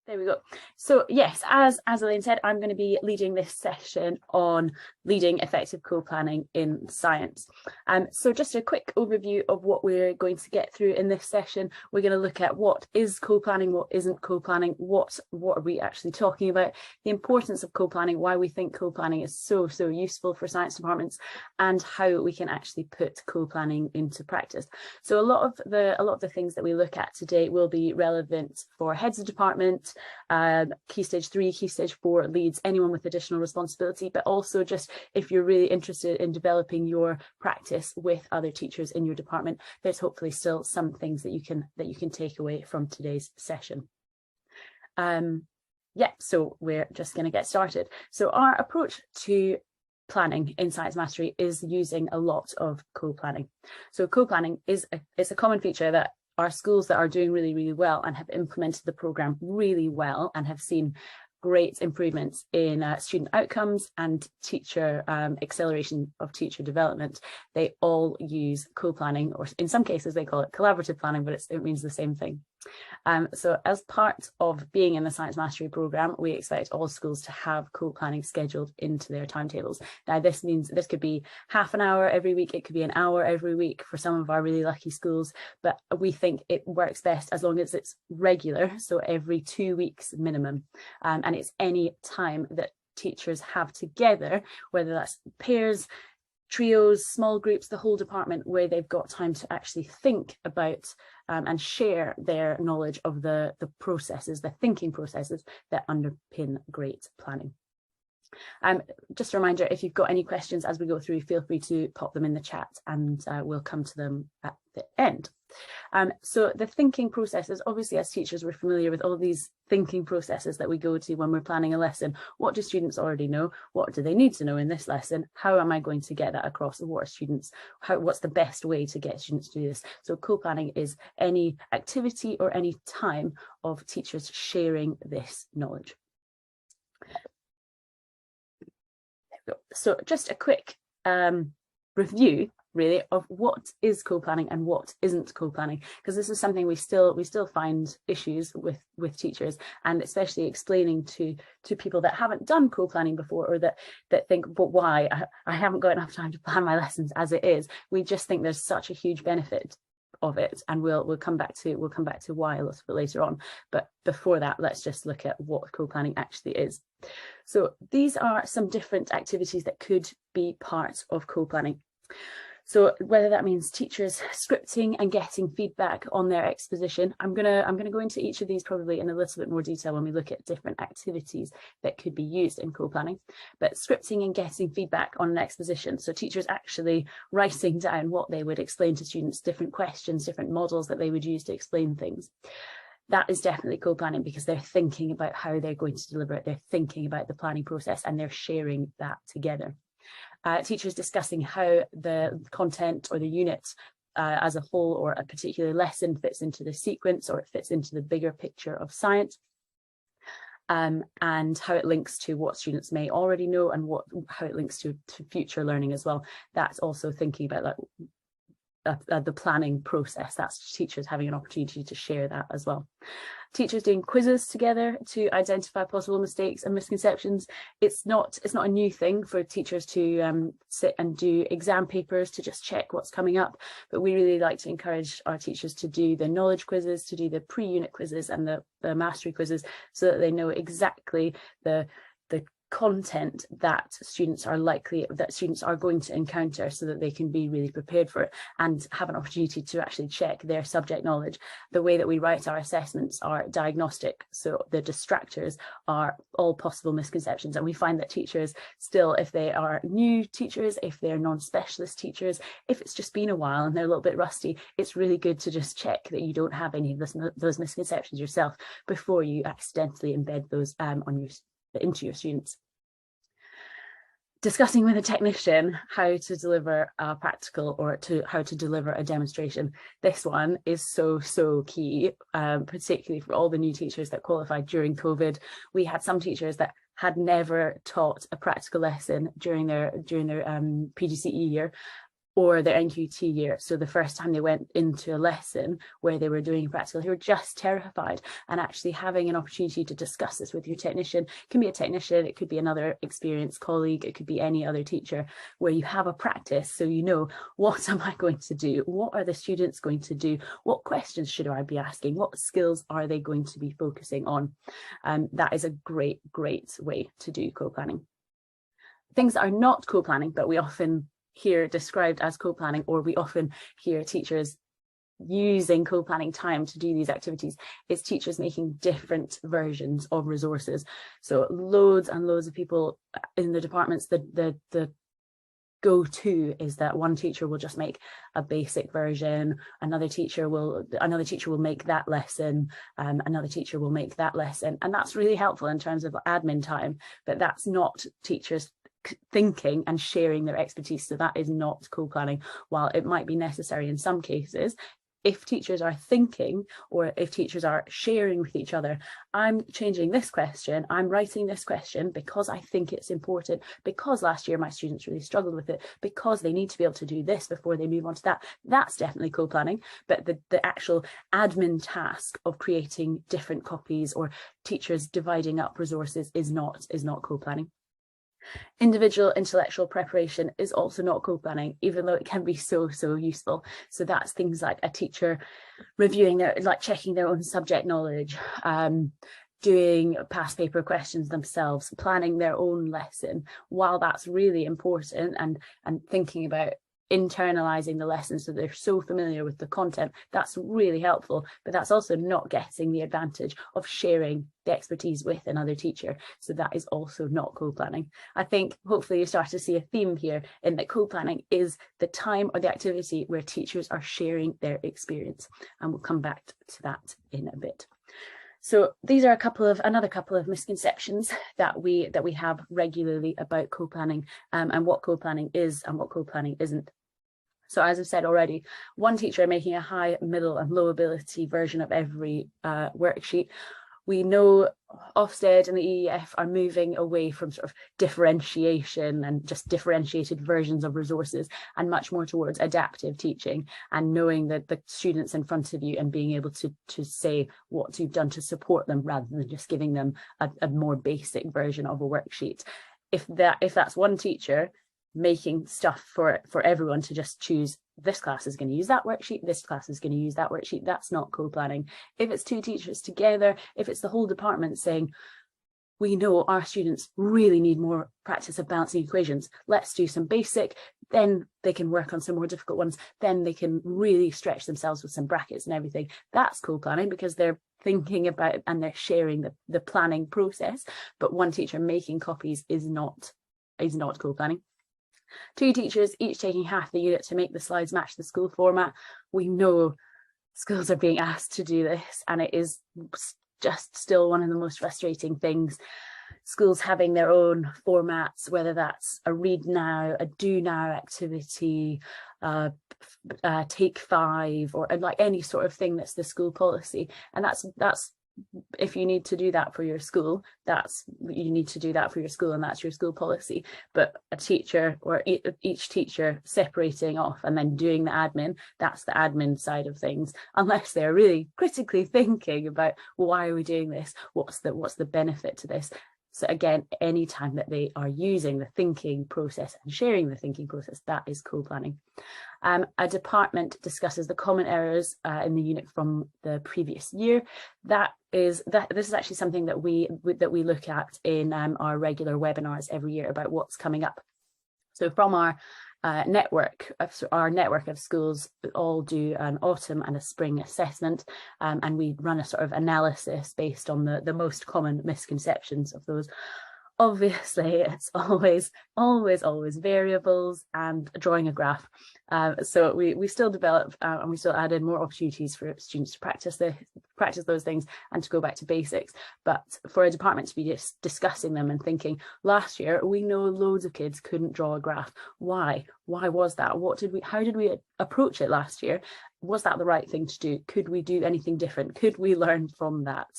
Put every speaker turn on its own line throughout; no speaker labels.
There we go. So yes, as Elaine said, I'm going to be leading this session on leading effective co-planning in science. So just a quick overview of what we're going to get through in this session. We're going to look at what is co-planning, what isn't co-planning, what are we actually talking about, the importance of co-planning, why we think co-planning is so useful for science departments, and how we can actually put co-planning into practice. So a lot of the things that we look at today will be relevant for heads of department, Key Stage 3, Key Stage 4 leads, anyone with additional responsibility, but also just if you're really interested in developing your practice with other teachers in your department, there's hopefully still some things that you can take away from today's session. Yeah, so we're just going to get started. So our approach to planning in Science Mastery is using a lot of co-planning. So co-planning is a common feature that our schools that are doing really well and have implemented the programme really well and have seen great improvements in student outcomes and teacher acceleration of teacher development. They all use co-planning, or in some cases they call it collaborative planning, but it means the same thing. So as part of being in the Science Mastery programme, we expect all schools to have co-planning scheduled into their timetables. Now this means this could be half an hour every week, it could be an hour every week for some of our really lucky schools, but we think it works best as long as it's regular, so every 2 weeks minimum, and it's any time that teachers have together, whether that's pairs, trios, small groups, the whole department, where they've got time to actually think about and share their knowledge of the processes, the thinking processes that underpin great planning. Just a reminder, if you've got any questions as we go through, feel free to pop them in the chat and we'll come to them at the end. So the thinking processes, obviously as teachers we're familiar with all these thinking processes that we go to when we're planning a lesson. What do students already know? What do they need to know in this lesson? How am I going to get that across? What are students, what's the best way to get students to do this? So co-planning is any activity or any time of teachers sharing this knowledge. So just a quick review really of what is co-planning and what isn't co-planning, because this is something we still find issues with teachers, and especially explaining to people that haven't done co-planning before, or that think, but why? I haven't got enough time to plan my lessons as it is. We just think there's such a huge benefit of it, and we'll come back to why a little bit later on. But before that, let's just look at what co-planning actually is. So these are some different activities that could be part of co-planning. So whether that means teachers scripting and getting feedback on their exposition, I'm gonna go into each of these probably in a little bit more detail when we look at different activities that could be used in co-planning. But scripting and getting feedback on an exposition, so teachers actually writing down what they would explain to students, different questions, different models that they would use to explain things. That is definitely co-planning, because they're thinking about how they're going to deliver it, they're thinking about the planning process, and they're sharing that together. Teachers discussing how the content or the unit as a whole, or a particular lesson, fits into the sequence, or it fits into the bigger picture of science, and how it links to what students may already know, and how it links to future learning as well. That's also thinking about the planning process. That's teachers having an opportunity to share that as well. Teachers doing quizzes together to identify possible mistakes and misconceptions. It's not a new thing for teachers to sit and do exam papers to just check what's coming up, but we really like to encourage our teachers to do the knowledge quizzes, to do the pre-unit quizzes and the mastery quizzes, so that they know exactly the content that students are going to encounter, so that they can be really prepared for it and have an opportunity to actually check their subject knowledge. The way that we write our assessments are diagnostic, so the distractors are all possible misconceptions, and we find that teachers still, if they are new teachers, if they're non-specialist teachers, if it's just been a while and they're a little bit rusty, it's really good to just check that you don't have any of those misconceptions yourself before you accidentally embed those into your students. Discussing with a technician how to deliver a practical, or how to deliver a demonstration. This one is so key, particularly for all the new teachers that qualified during COVID. We had some teachers that had never taught a practical lesson during their PGCE year, or their NQT year. So the first time they went into a lesson where they were doing practical, they were just terrified. And actually having an opportunity to discuss this with your technician, it can be a technician, it could be another experienced colleague, it could be any other teacher, where you have a practice so you know, what am I going to do? What are the students going to do? What questions should I be asking? What skills are they going to be focusing on? That is a great way to do co-planning. Things that are not co-planning, but we often hear described as co-planning, or we often hear teachers using co-planning time to do these activities, is teachers making different versions of resources. So loads and loads of people in the departments, the go-to is that one teacher will just make a basic version, another teacher will make that lesson, another teacher will make that lesson, and that's really helpful in terms of admin time, but that's not teachers thinking and sharing their expertise. So that is not co-planning. While it might be necessary in some cases, if teachers are thinking, or if teachers are sharing with each other, I'm changing this question, I'm writing this question because I think it's important, because last year my students really struggled with it, because they need to be able to do this before they move on to that, that's definitely co-planning. But the actual admin task of creating different copies or teachers dividing up resources is not co-planning. Individual intellectual preparation is also not co-planning, even though it can be so useful. So that's things like a teacher reviewing checking their own subject knowledge, doing past paper questions themselves, planning their own lesson. While that's really important, and thinking about internalizing the lesson so they're so familiar with the content, that's really helpful, but that's also not getting the advantage of sharing the expertise with another teacher. So that is also not co-planning. I think hopefully you start to see a theme here in that co-planning is the time or the activity where teachers are sharing their experience, and we'll come back to that in a bit. So these are another couple of misconceptions that we have regularly about co-planning, and what co-planning is and what co-planning isn't. So as I've said already, one teacher making a high, middle and low ability version of every worksheet. We know Ofsted and the EEF are moving away from sort of differentiation and just differentiated versions of resources, and much more towards adaptive teaching, and knowing that the students in front of you and being able to say what you've done to support them, rather than just giving them a more basic version of a worksheet. If that's one teacher making stuff for everyone to just choose, this class is going to use that worksheet, this class is going to use that worksheet, that's not co-planning. If it's two teachers together, if it's the whole department saying, we know our students really need more practice of balancing equations, let's do some basic, then they can work on some more difficult ones, then they can really stretch themselves with some brackets and everything, that's co-planning, because they're thinking about it and they're sharing the planning process. But one teacher making copies is not co-planning. Two teachers each taking half the unit to make the slides match the school format. We know schools are being asked to do this, and it is just still one of the most frustrating things. Schools having their own formats, whether that's a read now, a do now activity, take 5, or like any sort of thing that's the school policy. And that's if you need to do that for your school, you need to do that for your school, and that's your school policy. But a teacher, or each teacher separating off and then doing the admin, that's the admin side of things, unless they're really critically thinking about, well, why are we doing this, what's the benefit to this. So again, any time that they are using the thinking process and sharing the thinking process, that is co-planning. A department discusses the common errors in the unit from the previous year. This is actually something that we look at in our regular webinars every year about what's coming up. So from our network of schools, all do an autumn and a spring assessment, and we run a sort of analysis based on the most common misconceptions of those. Obviously, it's always variables and drawing a graph. So we still develop and we still add in more opportunities for students to practice those things and to go back to basics. But for a department to be just discussing them and thinking, last year we know loads of kids couldn't draw a graph. Why was that? How did we approach it last year? Was that the right thing to do? Could we do anything different? Could we learn from that?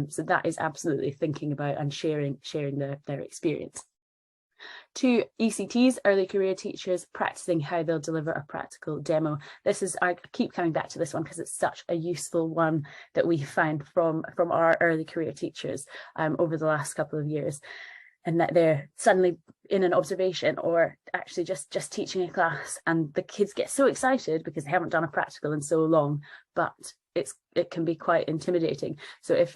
So that is absolutely thinking about and sharing their experience. 2 ECTs, early career teachers, practicing how they'll deliver a practical demo. This is, I keep coming back to this one because it's such a useful one that we found from our early career teachers over the last couple of years, and that they're suddenly in an observation or actually just teaching a class, and the kids get so excited because they haven't done a practical in so long, but it can be quite intimidating. So if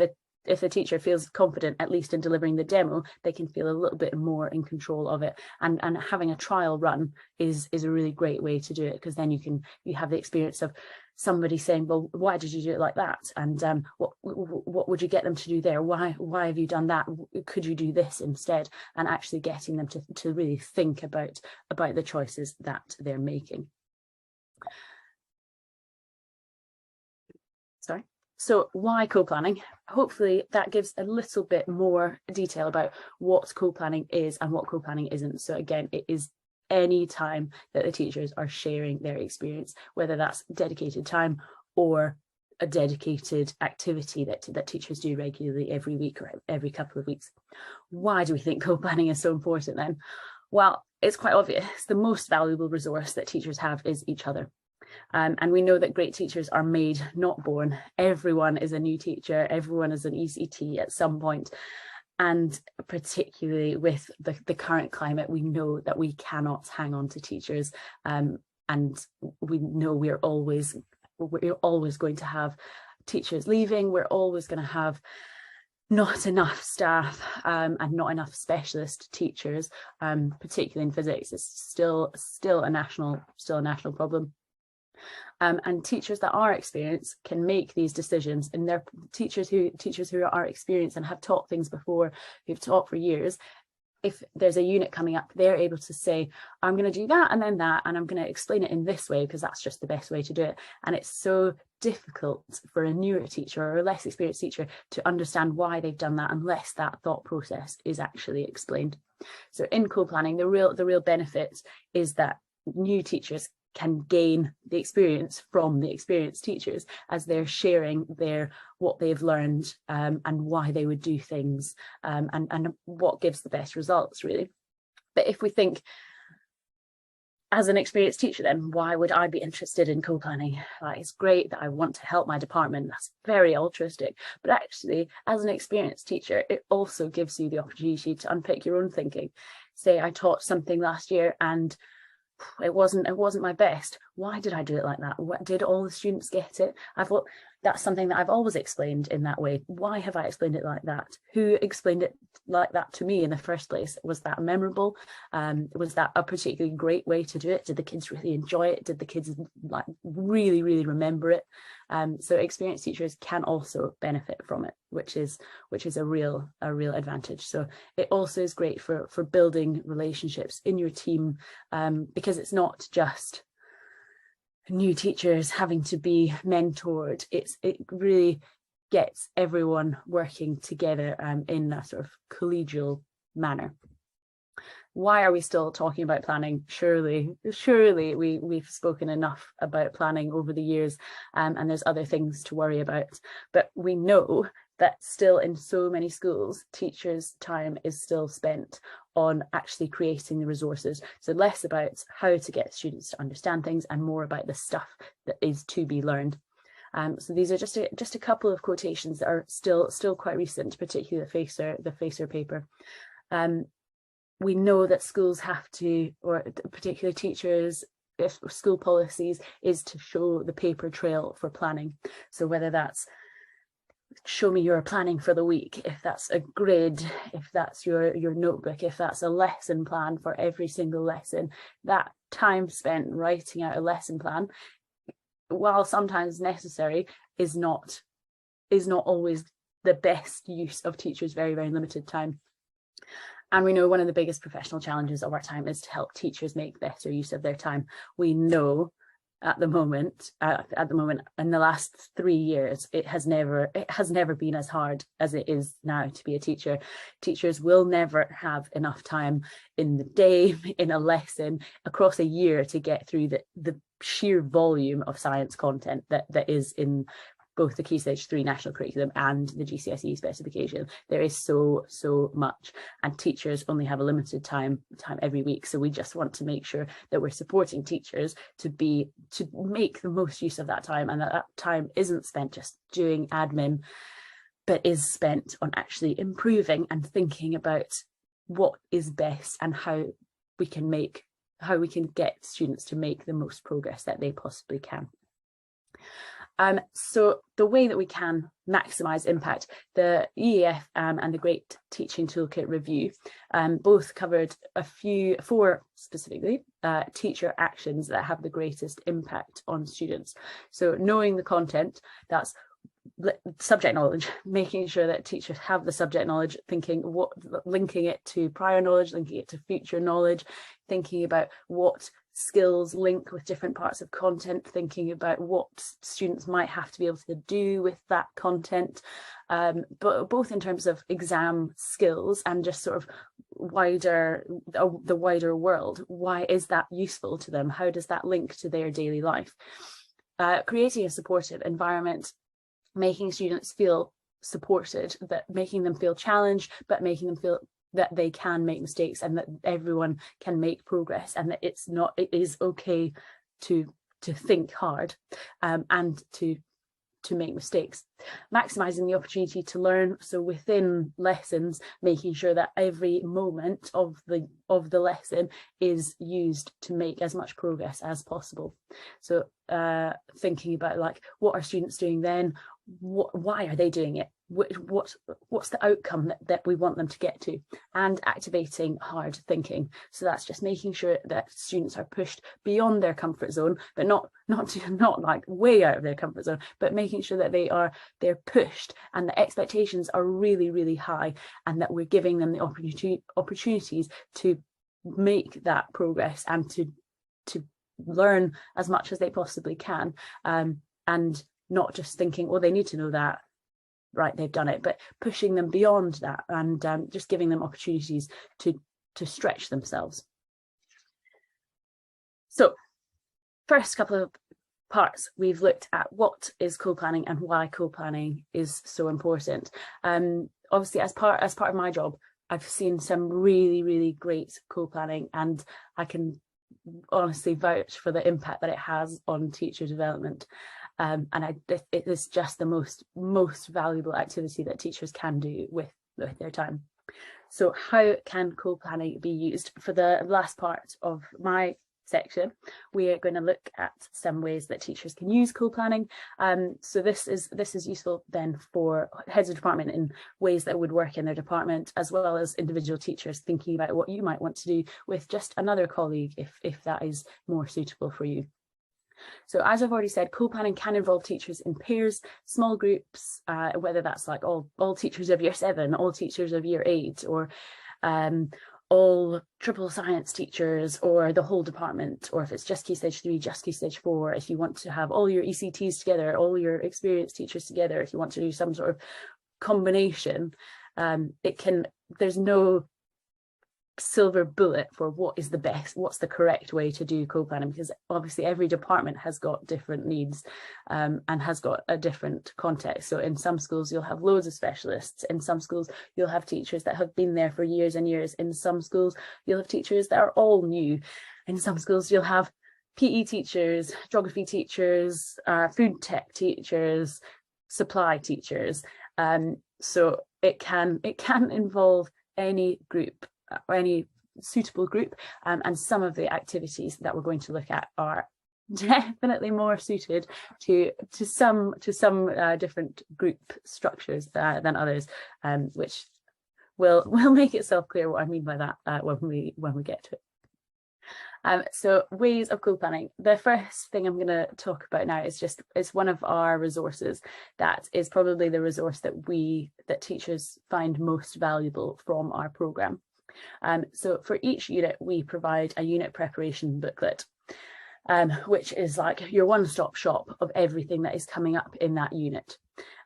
the teacher feels confident, at least in delivering the demo, they can feel a little bit more in control of it. And having a trial run is a really great way to do it, because then you have the experience of somebody saying, well, why did you do it like that? And what would you get them to do there? Why have you done that? Could you do this instead? And actually getting them to really think about the choices that they're making. Sorry. So why co-planning? Hopefully that gives a little bit more detail about what co-planning is and what co-planning isn't. So again, it is any time that the teachers are sharing their experience, whether that's dedicated time or a dedicated activity that teachers do regularly every week or every couple of weeks. Why do we think co-planning is so important then? Well, it's quite obvious. The most valuable resource that teachers have is each other. And we know that great teachers are made, not born. Everyone is a new teacher, everyone is an ECT at some point. And particularly with the current climate, we know that we cannot hang on to teachers. And we know we're always going to have teachers leaving. We're always going to have not enough staff and not enough specialist teachers, particularly in physics. It's still a national problem. And teachers that are experienced can make these decisions, and they're teachers who are experienced and have taught things before, who've taught for years. If there's a unit coming up, they're able to say, I'm going to do that and then that, and I'm going to explain it in this way because that's just the best way to do it. And it's so difficult for a newer teacher or a less experienced teacher to understand why they've done that unless that thought process is actually explained. So in co-planning, the real benefit is that new teachers can gain the experience from the experienced teachers as they're sharing what they've learned and why they would do things and what gives the best results, really. But if we think, as an experienced teacher, then why would I be interested in co-planning? It's great that I want to help my department. That's very altruistic. But actually, as an experienced teacher, it also gives you the opportunity to unpick your own thinking. Say I taught something last year and it wasn't my best. Why did I do it like that? Did all the students get it? I thought that's something that I've always explained in that way. Why have I explained it like that? Who explained it like that to me in the first place? Was that memorable? Was that a particularly great way to do it? Did the kids really enjoy it? Did the kids really remember it? So experienced teachers can also benefit from it, which is a real advantage. So it also is great for building relationships in your team, because it's not just new teachers having to be mentored. It really gets everyone working together in a sort of collegial manner. Why are we still talking about planning? Surely we've spoken enough about planning over the years, and there's other things to worry about. But we know that still in so many schools, teachers' time is still spent on actually creating the resources. So less about how to get students to understand things and more about the stuff that is to be learned. So these are just a couple of quotations that are still quite recent, particularly the FACER paper. We know that schools have to, or particular teachers, if school policies is to show the paper trail for planning. So whether that's show me your planning for the week, if that's a grid, if that's your notebook, if that's a lesson plan for every single lesson, that time spent writing out a lesson plan, while sometimes necessary, is not always the best use of teachers' very limited time. And we know one of the biggest professional challenges of our time is to help teachers make better use of their time. We know at the moment, in the last 3 years, it has never been as hard as it is now to be a teacher. Teachers will never have enough time in the day, in a lesson, across a year to get through the sheer volume of science content that is in both the Key Stage 3 national curriculum and the GCSE specification. There is so much, and teachers only have a limited time every week. So we just want to make sure that we're supporting teachers to make the most use of that time, and that time isn't spent just doing admin, but is spent on actually improving and thinking about what is best and how we can get students to make the most progress that they possibly can. So the way that we can maximise impact, the EAF and the Great Teaching Toolkit review both covered four specifically teacher actions that have the greatest impact on students. So knowing the content, that's subject knowledge, making sure that teachers have the subject knowledge, linking it to prior knowledge, linking it to future knowledge, thinking about what skills link with different parts of content, thinking about what students might have to be able to do with that content, but both in terms of exam skills and just sort of the wider world. Why is that useful to them? How does that link to their daily life? Creating a supportive environment, making students feel supported, making them feel challenged, but making them feel that they can make mistakes and that everyone can make progress, and that it is okay to think hard and to make mistakes. Maximising the opportunity to learn, so within lessons, making sure that every moment of the lesson is used to make as much progress as possible. So thinking about, like, what are students doing then? Why are they doing it? What's the outcome that we want them to get to? And activating hard thinking. So that's just making sure that students are pushed beyond their comfort zone, but not like way out of their comfort zone, but making sure that they're pushed and the expectations are really, really high, and that we're giving them the opportunities to make that progress and to learn as much as they possibly can, and not just thinking, well, they need to know that, right, they've done it, but pushing them beyond that and just giving them opportunities to stretch themselves. So first couple of parts, we've looked at what is co-planning and why co-planning is so important. Obviously, as part of my job, I've seen some really, really great co-planning, and I can honestly vouch for the impact that it has on teacher development. And it is just the most valuable activity that teachers can do with their time. So how can co-planning be used? For the last part of my section, we are going to look at some ways that teachers can use co-planning. So this is useful then for heads of department in ways that would work in their department, as well as individual teachers thinking about what you might want to do with just another colleague if that is more suitable for you. So as I've already said, co-planning can involve teachers in pairs, small groups, whether that's like all teachers of year 7, all teachers of year 8, or all triple science teachers, or the whole department, or if it's just Key Stage 3, just Key Stage 4, if you want to have all your ECTs together, all your experienced teachers together, if you want to do some sort of combination, there's no silver bullet for what is the best, what's the correct way to do co-planning, because obviously every department has got different needs and has got a different context. So in some schools you'll have loads of specialists, in some schools you'll have teachers that have been there for years and years, in some schools you'll have teachers that are all new, in some schools you'll have PE teachers, geography teachers, food tech teachers, supply teachers. So it can involve any group or any suitable group, and some of the activities that we're going to look at are definitely more suited to some different group structures than others, which will make itself clear what I mean by that when we get to it. So ways of co-planning. The first thing I'm going to talk about now is one of our resources that is probably the resource that teachers find most valuable from our programme. So for each unit, we provide a unit preparation booklet, which is like your one-stop shop of everything that is coming up in that unit.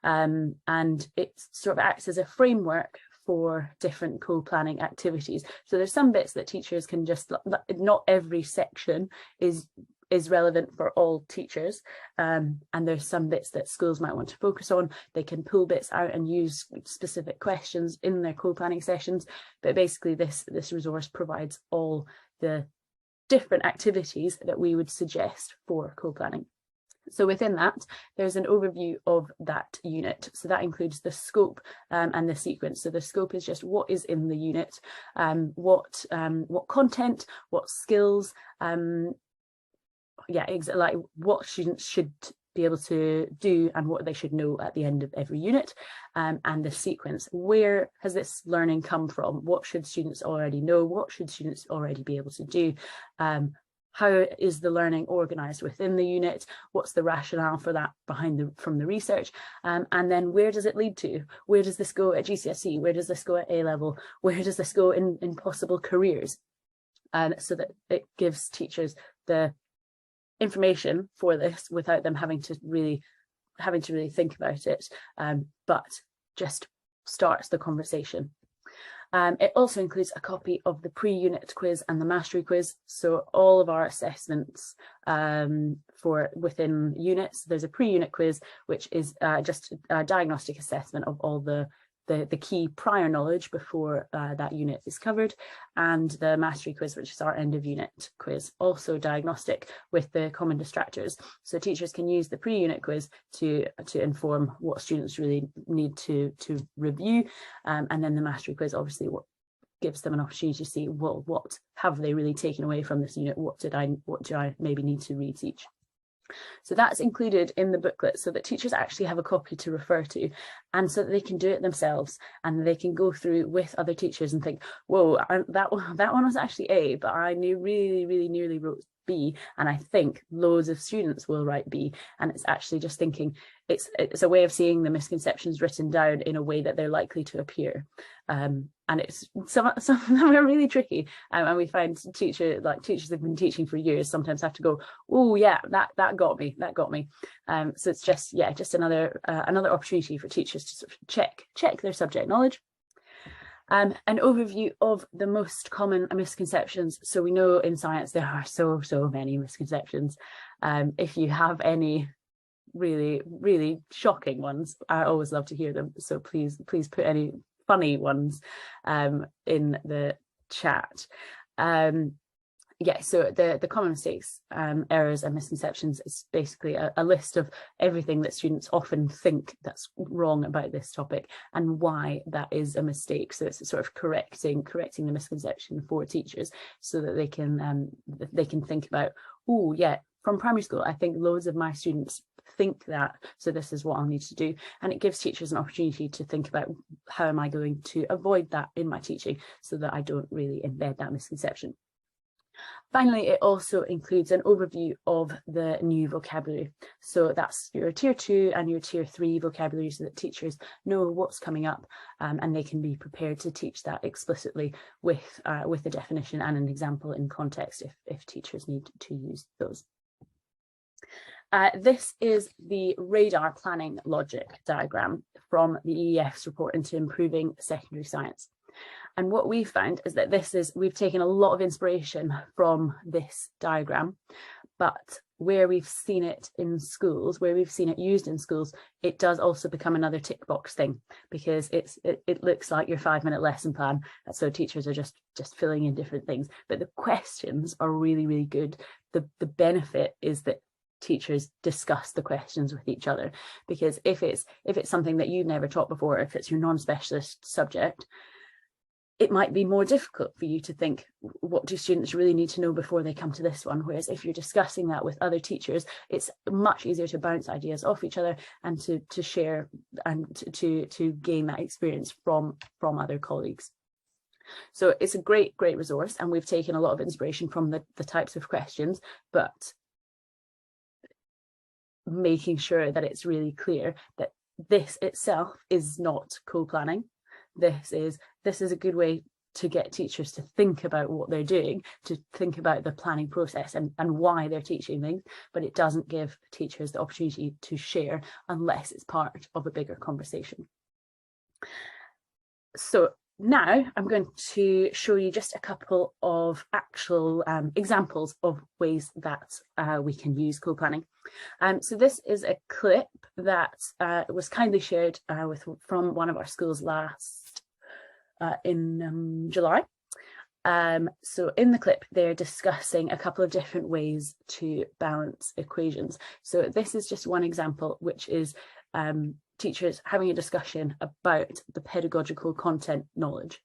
And it sort of acts as a framework for different co-planning activities. So there's some bits that teachers can just, not every section is is relevant for all teachers, and there's some bits that schools might want to focus on. They can pull bits out and use specific questions in their co-planning sessions, but basically this resource provides all the different activities that we would suggest for co-planning. So within that, there's an overview of that unit. So that includes the scope and the sequence. So the scope is just what is in the unit, what content, what skills, like what students should be able to do and what they should know at the end of every unit, and the sequence. Where has this learning come from? What should students already know? What should students already be able to do? How is the learning organised within the unit? What's the rationale for that from the research? And then where does it lead to? Where does this go at GCSE? Where does this go at A level? Where does this go in possible careers? So that it gives teachers the information for this without them having to really think about it, but just starts the conversation. It also includes a copy of the pre-unit quiz and the mastery quiz. So all of our assessments for within units, there's a pre-unit quiz, which is just a diagnostic assessment of all the key prior knowledge before that unit is covered, and the mastery quiz, which is our end of unit quiz, also diagnostic with the common distractors. So teachers can use the pre-unit quiz to inform what students really need to review, and then the mastery quiz obviously what gives them an opportunity to see, well, what have they really taken away from this unit? What do I maybe need to reteach? So that's included in the booklet so that teachers actually have a copy to refer to, and so that they can do it themselves and they can go through with other teachers and think, whoa, that one was actually A, but I really nearly wrote B, and I think loads of students will write B. And it's actually just thinking, it's a way of seeing the misconceptions written down in a way that they're likely to appear. And it's some of them are really tricky, and we find teachers have been teaching for years sometimes have to go, oh yeah, that got me. So it's just another opportunity for teachers to sort of check their subject knowledge. An overview of the most common misconceptions. So we know in science there are so many misconceptions. If you have any really shocking ones, I always love to hear them. So please put any funny ones in the chat. So the common mistakes, errors and misconceptions is basically a list of everything that students often think that's wrong about this topic and why that is a mistake. So it's sort of correcting the misconception for teachers so that they can think about, oh yeah, from primary school, I think loads of my students think that, so this is what I'll need to do. And it gives teachers an opportunity to think about, how am I going to avoid that in my teaching so that I don't really embed that misconception. Finally, it also includes an overview of the new vocabulary. So that's your tier 2 and your tier 3 vocabulary, so that teachers know what's coming up, and they can be prepared to teach that explicitly with a definition and an example in context if teachers need to use those. This is the radar planning logic diagram from the EEF's report into improving secondary science. And what we found is that we've taken a lot of inspiration from this diagram, but where we've seen it in schools, where we've seen it used in schools, it does also become another tick box thing, because it looks like your 5-minute lesson plan. So teachers are just filling in different things, but the questions are really good. The benefit is that teachers discuss the questions with each other, because if it's something that you've never taught before, if it's your non-specialist subject, it might be more difficult for you to think, what do students really need to know before they come to this one? Whereas if you're discussing that with other teachers, it's much easier to bounce ideas off each other and to share and to gain that experience from other colleagues. So it's a great resource, and we've taken a lot of inspiration from the types of questions, but making sure that it's really clear that this itself is not co-planning. This is a good way to get teachers to think about what they're doing, to think about the planning process and why they're teaching things, but it doesn't give teachers the opportunity to share unless it's part of a bigger conversation. So now I'm going to show you just a couple of actual examples of ways that we can use co-planning. So this is a clip that was kindly shared from one of our schools last in July. So in the clip, they're discussing a couple of different ways to balance equations. So this is just one example, which is teachers having a discussion about the pedagogical content knowledge.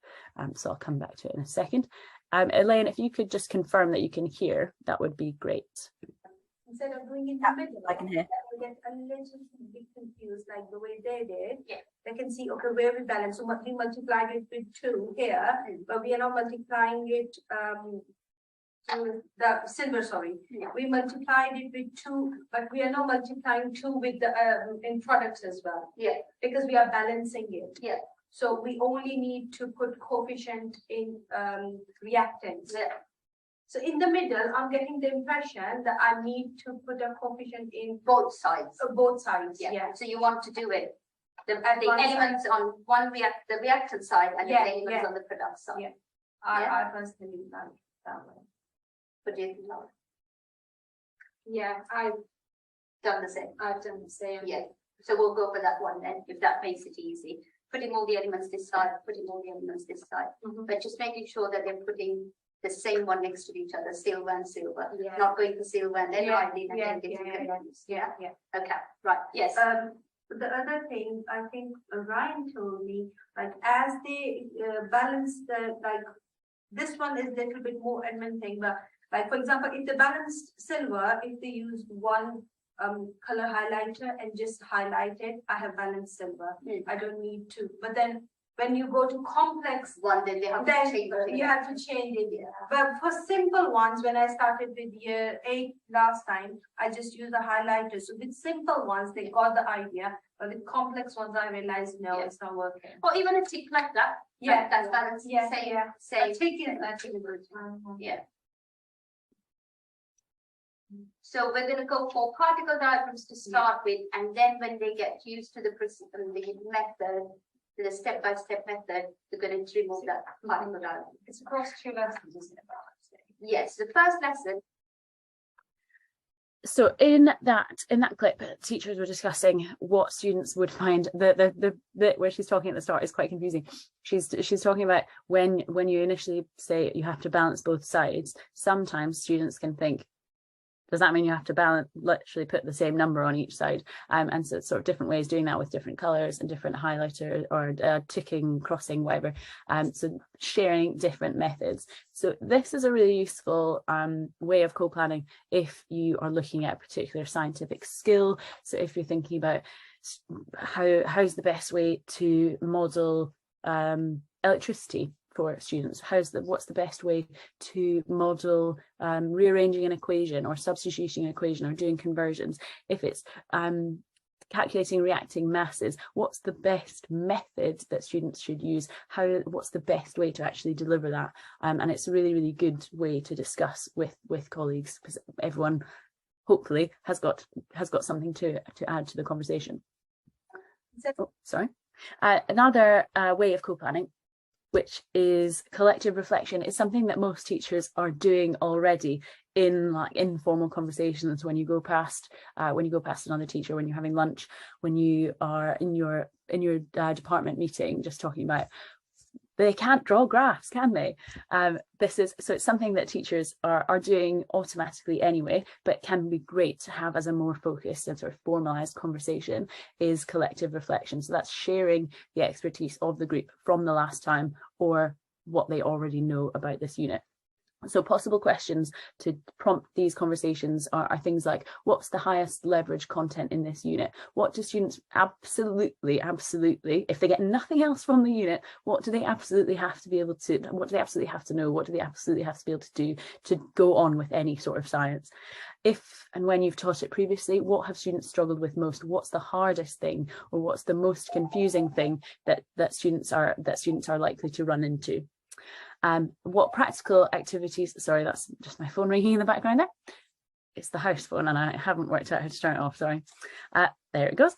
So I'll come back to it in a second. Elaine, if you could just confirm that you can hear, that would be great.
Instead of doing it in the middle,
I can hear.
We get a little bit confused, like the way they did. Yeah. They can see, okay, where we balance. So we multiplied it with 2 here, but we are not multiplying it with the silver, sorry. Yeah. We multiplied it with 2, but we are not multiplying 2 with the in products as well. Yeah. Because we are balancing it. Yeah. So we only need to put coefficient in reactants. Yeah. So in the middle, I'm getting the impression that I need to put a coefficient in both sides. Both sides, yeah. So you want to do it. The elements on the reactant side and the elements on the product side. Yeah. I personally like that way. But you can love. Yeah, I've done the same. I've done the same. Yeah. So we'll go for that one then, if that makes it easy. Putting all the elements this side, putting all the elements this side. But just making sure that they're putting the same one next to each other, silver and silver, not going for silver and then writing and then getting confused. Yeah. Okay, right, yes. The other thing, I think Ryan told me, like as they balance the, like this one is a little bit more admin thing, but like for example, if they balanced silver, if they use one color highlighter and just highlight it, I have balanced silver. I don't need to, but then when you go to complex one, then they have to change it. You have to change it. Yeah. But for simple ones, when I started with year 8 last time, I just used the highlighter. So with simple ones, they got the idea. But with complex ones, I realized no, it's not working. Or even a tick like that. Yeah, that's balanced. Yeah, same. A tick is actually good. Yeah. So we're going to go for particle diagrams to start with, and then when they get used to the method, the step-by-step method, they're going to remove that particle diagram. It's across 2 lessons, isn't it? Yes, the first lesson.
So in that clip, teachers were discussing what students would find. The bit where she's talking at the start is quite confusing. She's talking about when you initially say you have to balance both sides, sometimes students can think, does that mean you have to balance, literally put the same number on each side? And so it's sort of different ways doing that with different colors and different highlighter or ticking, crossing, whatever. So sharing different methods. So this is a really useful way of co-planning if you are looking at a particular scientific skill. So if you're thinking about how's the best way to model electricity for students, what's the best way to model rearranging an equation or substituting an equation or doing conversions. If it's calculating reacting masses, what's the best method that students should use? What's the best way to actually deliver that? And it's a really, really good way to discuss with colleagues, because everyone hopefully has got something to add to the conversation. Oh, sorry. Another way of co-planning, which is collective reflection, is something that most teachers are doing already in like informal conversations when you go past another teacher, when you're having lunch, when you are in your department meeting, just talking about. They can't draw graphs, can they? So it's something that teachers are doing automatically anyway, but can be great to have as a more focused and sort of formalized conversation, is collective reflection. So that's sharing the expertise of the group from the last time or what they already know about this unit. So possible questions to prompt these conversations are things like, what's the highest leverage content in this unit? What do students absolutely, if they get nothing else from the unit, what do they absolutely have to be able to, what do they absolutely have to know? What do they absolutely have to be able to do to go on with any sort of science? If and when you've taught it previously, what have students struggled with most? What's the hardest thing, or what's the most confusing thing that students are likely to run into? What practical activities, sorry, that's just my phone ringing in the background there. it's the house phone and I haven't worked out how to turn it off, sorry. There it goes.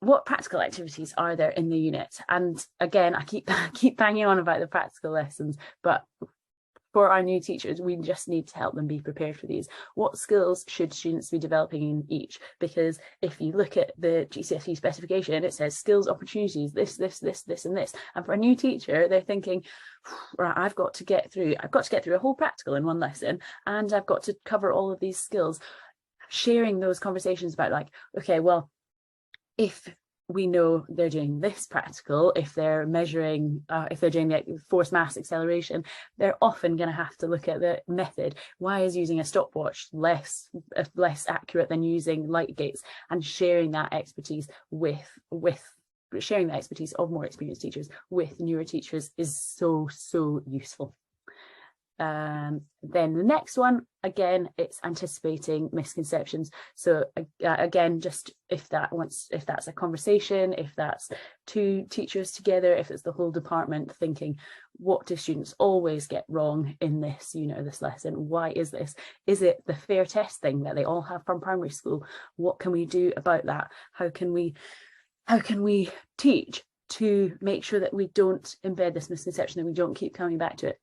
What practical activities are there in the unit? And again, I keep banging on about the practical lessons, but for our new teachers, we just need to help them be prepared for these. What skills should students be developing in each? Because if you look at the GCSE specification, it says skills, opportunities, this, and this. And for a new teacher, they're thinking, right, I've got to get through a whole practical in one lesson, and I've got to cover all of these skills. Sharing those conversations about like, okay, well, if we know they're doing this practical, if they're measuring, if they're doing the force mass acceleration, they're often going to have to look at the method. Why is using a stopwatch less accurate than using light gates? And sharing that expertise sharing the expertise of more experienced teachers with newer teachers is so useful. Then the next one, again, it's anticipating misconceptions. So again, just if that's a conversation, if that's two teachers together, if it's the whole department thinking, what do students always get wrong in this, this lesson? Why is this? Is it the fair test thing that they all have from primary school? What can we do about that? How can we teach to make sure that we don't embed this misconception, that we don't keep coming back to it?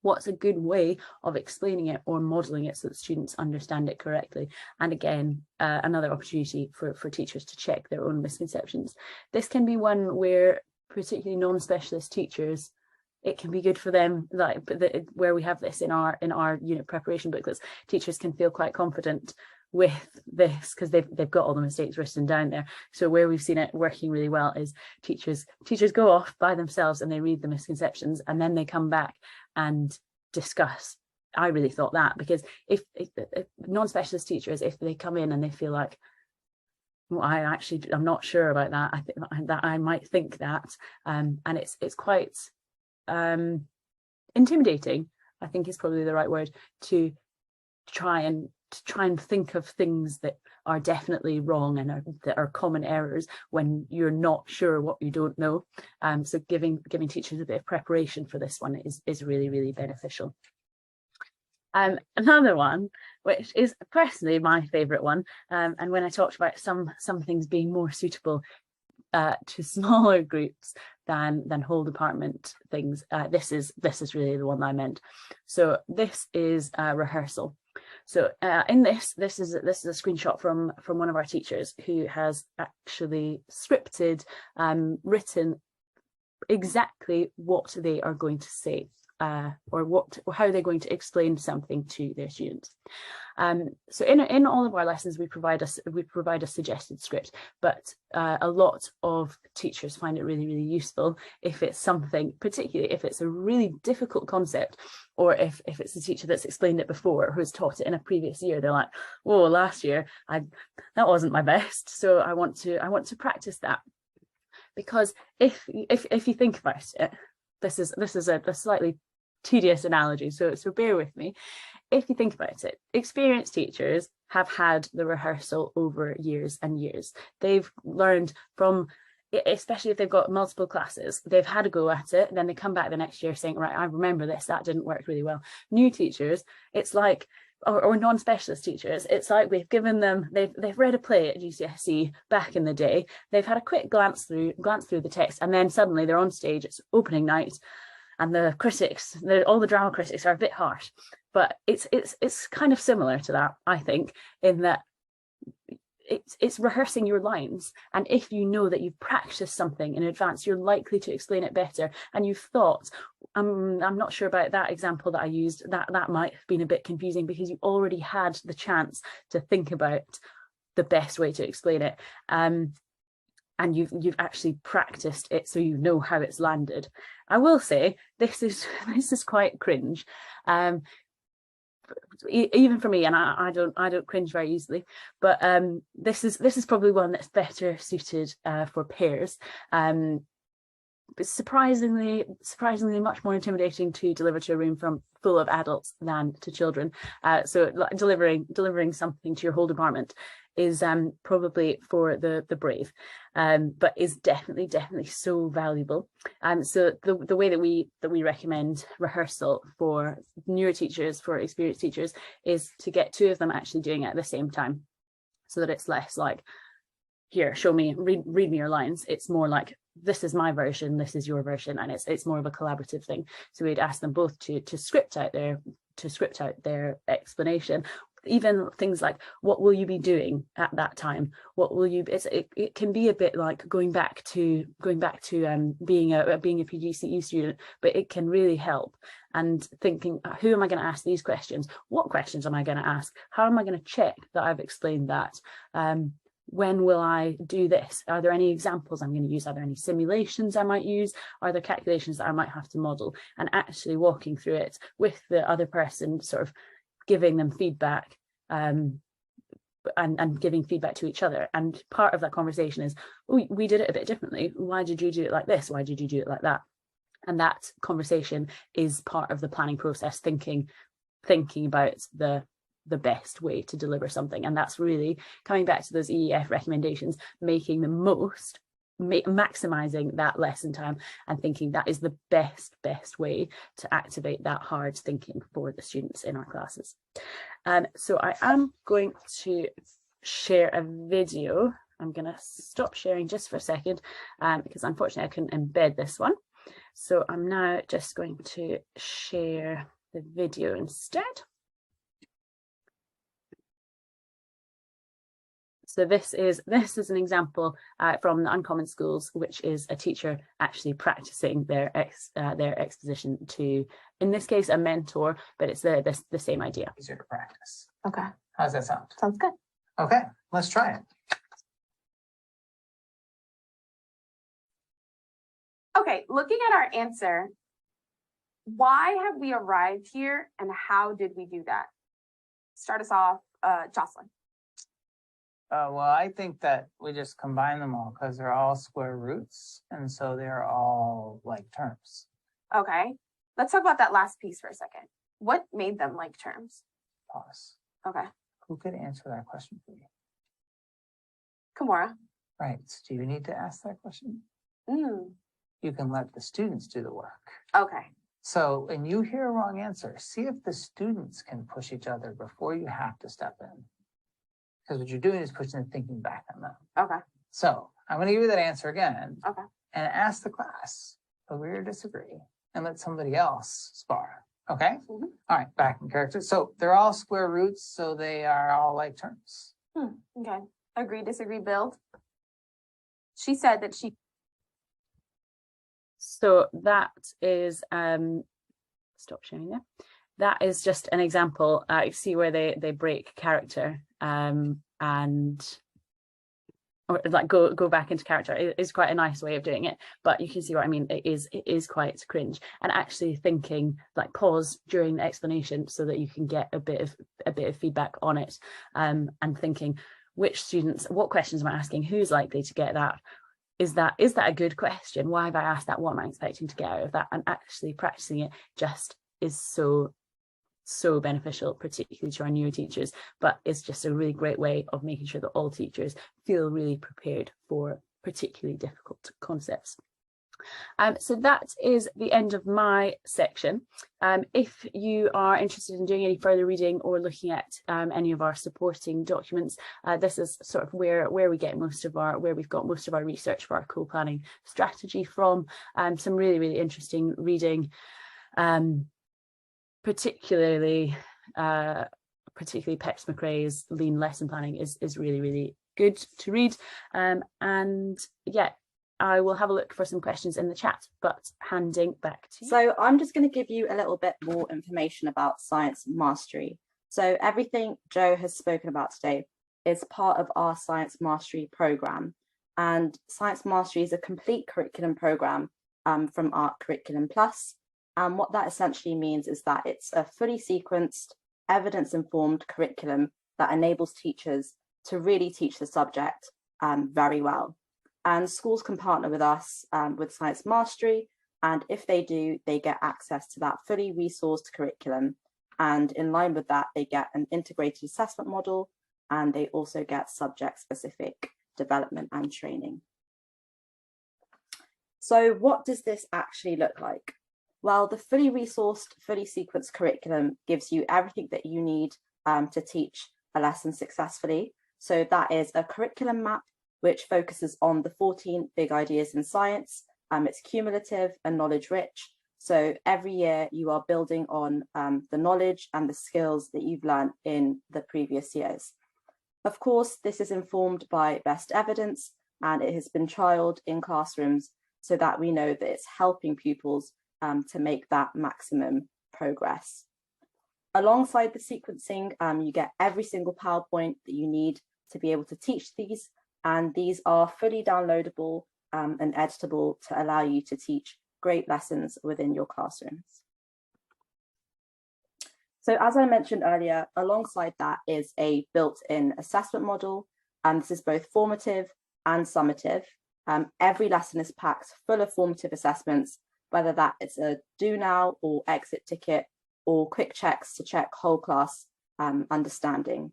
What's a good way of explaining it or modelling it so that students understand it correctly? And again, another opportunity for teachers to check their own misconceptions. This can be one where particularly non-specialist teachers, it can be good for them, like where we have this in our unit preparation booklets, teachers can feel quite confident with this because they've got all the mistakes written down there. So where we've seen it working really well is teachers go off by themselves and they read the misconceptions and then they come back and discuss. I really thought that, because if non-specialist teachers, if they come in and they feel like, well, I'm not sure about that, I think that I might think that, and it's quite intimidating, I think is probably the right word, to try and think of things that are definitely wrong and that are common errors when you're not sure what you don't know. So giving teachers a bit of preparation for this one is really beneficial. Another one, which is personally my favourite one, and when I talked about some things being more suitable to smaller groups than whole department things, this is really the one I meant. So this is rehearsal. So in this is a screenshot from one of our teachers who has actually scripted, written exactly what they are going to say, or how they're going to explain something to their students. So in all of our lessons we provide a suggested script, but a lot of teachers find it really useful if it's something, particularly if it's a really difficult concept, or if it's a teacher that's explained it before, who's taught it in a previous year. They're like, oh, last year that wasn't my best, so I want to practice that. Because if you think about it, this is a slightly tedious analogy, so bear with me. If you think about it, experienced teachers have had the rehearsal over years and years. They've learned from, especially if they've got multiple classes, they've had a go at it, and then they come back the next year saying, right, I remember this, that didn't work really well. New teachers, it's like, or non-specialist teachers, it's like we've given them, they've read a play at GCSE back in the day, they've had a quick glance through the text, and then suddenly they're on stage, it's opening night, and the critics, all the drama critics are a bit harsh. But it's kind of similar to that, I think, in that it's rehearsing your lines, and if you know that you've practiced something in advance, you're likely to explain it better. And you've thought, I'm not sure about that example that I used, that might have been a bit confusing, because you already had the chance to think about the best way to explain it, and you've actually practiced it, so you know how it's landed. I will say this is quite cringe, even for me, and I don't cringe very easily, but this is probably one that's better suited for pairs. surprisingly much more intimidating to deliver to a room full of adults than to children. So delivering something to your whole department is probably for the brave, but is definitely so valuable. So the way that we recommend rehearsal for newer teachers, for experienced teachers, is to get two of them actually doing it at the same time, so that it's less like, here, show me, read me your lines. It's more like, this is my version, this is your version, and it's more of a collaborative thing. So we'd ask them both to script out their explanation. Even things like, what will you be doing at that time? What will you? It can be a bit like going back to being a PGCE student, but it can really help. And thinking, who am I going to ask these questions? What questions am I going to ask? How am I going to check that I've explained that? When will I do this? Are there any examples I'm going to use? Are there any simulations I might use? Are there calculations that I might have to model? And actually walking through it with the other person, sort of giving them feedback, and giving feedback to each other. And part of that conversation is, oh, we did it a bit differently. Why did you do it like this? Why did you do it like that? And that conversation is part of the planning process, thinking about the best way to deliver something. And that's really coming back to those EEF recommendations, making the most, maximizing that lesson time, and thinking that is the best way to activate that hard thinking for the students in our classes. So I am going to share a video. I'm going to stop sharing just for a second, because unfortunately I couldn't embed this one. So I'm now just going to share the video instead. So this is an example from the Uncommon Schools, which is a teacher actually practicing their exposition to, in this case, a mentor, but it's the same idea.
Easier to practice.
Okay.
How does that sound?
Sounds good.
Okay, let's try it.
Okay, looking at our answer, why have we arrived here and how did we do that? Start us off, Jocelyn.
Well, I think that we just combine them all because they're all square roots, and so they're all like terms.
Okay, let's talk about that last piece for a second. What made them like terms?
Pause.
Okay.
Who could answer that question for you?
Kimura.
Right. Do you need to ask that question?
Mm.
You can let the students do the work.
Okay.
So when you hear a wrong answer, see if the students can push each other before you have to step in. Because what you're doing is pushing the thinking back on them.
Okay.
So I'm going to give you that answer again.
Okay.
And ask the class, agree or disagree, and let somebody else spar. Okay?
Mm-hmm.
All right, back in character. So they're all square roots, so they are all like terms.
Okay. Agree, disagree, build. She said that she.
So that is stop sharing there. That is just an example. You see where they break character, and or like go back into character. It is quite a nice way of doing it, but you can see what I mean. It is quite cringe. And actually thinking, like, pause during the explanation so that you can get a bit of feedback on it, and thinking which students, what questions am I asking, who's likely to get that. Is that a good question? Why have I asked that? What am I expecting to get out of that? And actually practicing it just is so beneficial, particularly to our newer teachers, but it's just a really great way of making sure that all teachers feel really prepared for particularly difficult concepts. So that is the end of my section. If you are interested in doing any further reading or looking at any of our supporting documents, this is sort of where we get where we've got most of our research for our co-planning strategy from. Some really interesting reading, particularly Peps McRae's Lean Lesson Planning is really good to read. And yeah, I will have a look for some questions in the chat, but handing back to you.
So I'm just going to give you a little bit more information about Science Mastery. So everything Joe has spoken about today is part of our Science Mastery program. And Science Mastery is a complete curriculum program from our Curriculum Plus. And what that essentially means is that it's a fully sequenced, evidence-informed curriculum that enables teachers to really teach the subject very well. And schools can partner with us with Science Mastery. And if they do, they get access to that fully resourced curriculum. And in line with that, they get an integrated assessment model, and they also get subject-specific development and training. So what does this actually look like? Well, the fully resourced, fully sequenced curriculum gives you everything that you need to teach a lesson successfully. So that is a curriculum map, which focuses on the 14 big ideas in science. It's cumulative and knowledge rich. So every year you are building on the knowledge and the skills that you've learned in the previous years. Of course, this is informed by best evidence, and it has been trialed in classrooms so that we know that it's helping pupils to make that maximum progress. Alongside the sequencing, you get every single PowerPoint that you need to be able to teach these, and these are fully downloadable and editable to allow you to teach great lessons within your classrooms. So as I mentioned earlier, alongside that is a built-in assessment model, and this is both formative and summative. Every lesson is packed full of formative assessments, whether that is a do now or exit ticket or quick checks to check whole class understanding.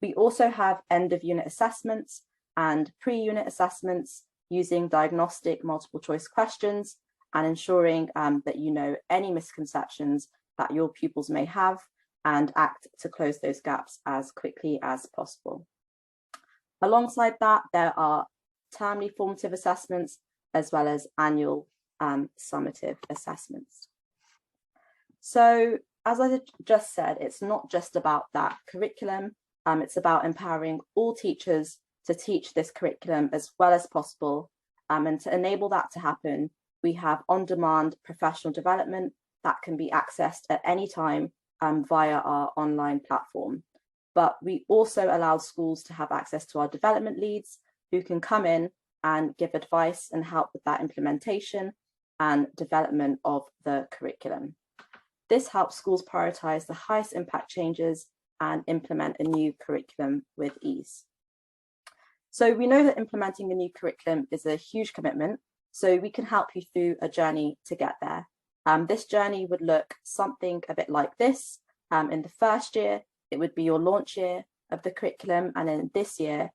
We also have end of unit assessments and pre-unit assessments using diagnostic multiple choice questions and ensuring that you know any misconceptions that your pupils may have and act to close those gaps as quickly as possible. Alongside that, there are termly formative assessments as well as annual summative assessments. So as I just said, it's not just about that curriculum, it's about empowering all teachers to teach this curriculum as well as possible. And to enable that to happen, we have on-demand professional development that can be accessed at any time via our online platform. But we also allow schools to have access to our development leads who can come in and give advice and help with that implementation and development of the curriculum. This helps schools prioritize the highest impact changes and implement a new curriculum with ease. So we know that implementing a new curriculum is a huge commitment, so we can help you through a journey to get there. This journey would look something a bit like this. In the first year, it would be your launch year of the curriculum, and in this year,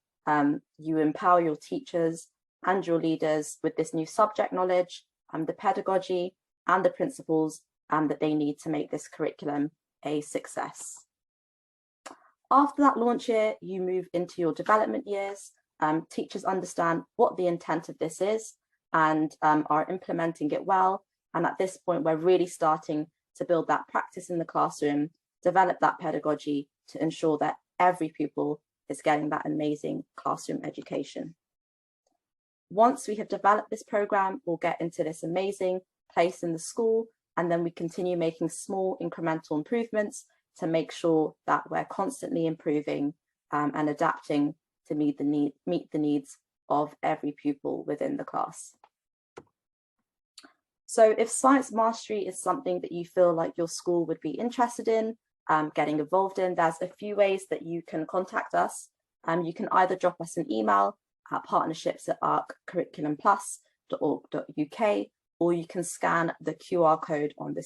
you empower your teachers and your leaders with this new subject knowledge, the pedagogy and the principles that they need to make this curriculum a success. After that launch year, you move into your development years. Teachers understand what the intent of this is and are implementing it well. And at this point, we're really starting to build that practice in the classroom, develop that pedagogy to ensure that every pupil is getting that amazing classroom education. Once we have developed this program, we'll get into this amazing place in the school, and then we continue making small incremental improvements to make sure that we're constantly improving and adapting to meet the needs of every pupil within the class. So if science mastery is something that you feel like your school would be interested in, getting involved in, there's a few ways that you can contact us. You can either drop us an email at partnerships@arccurriculumplus.org.uk, or you can scan the QR code on the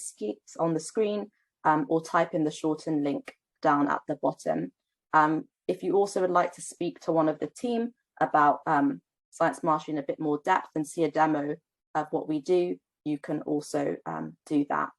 screen or type in the shortened link down at the bottom. If you also would like to speak to one of the team about science mastery in a bit more depth and see a demo of what we do, you can also do that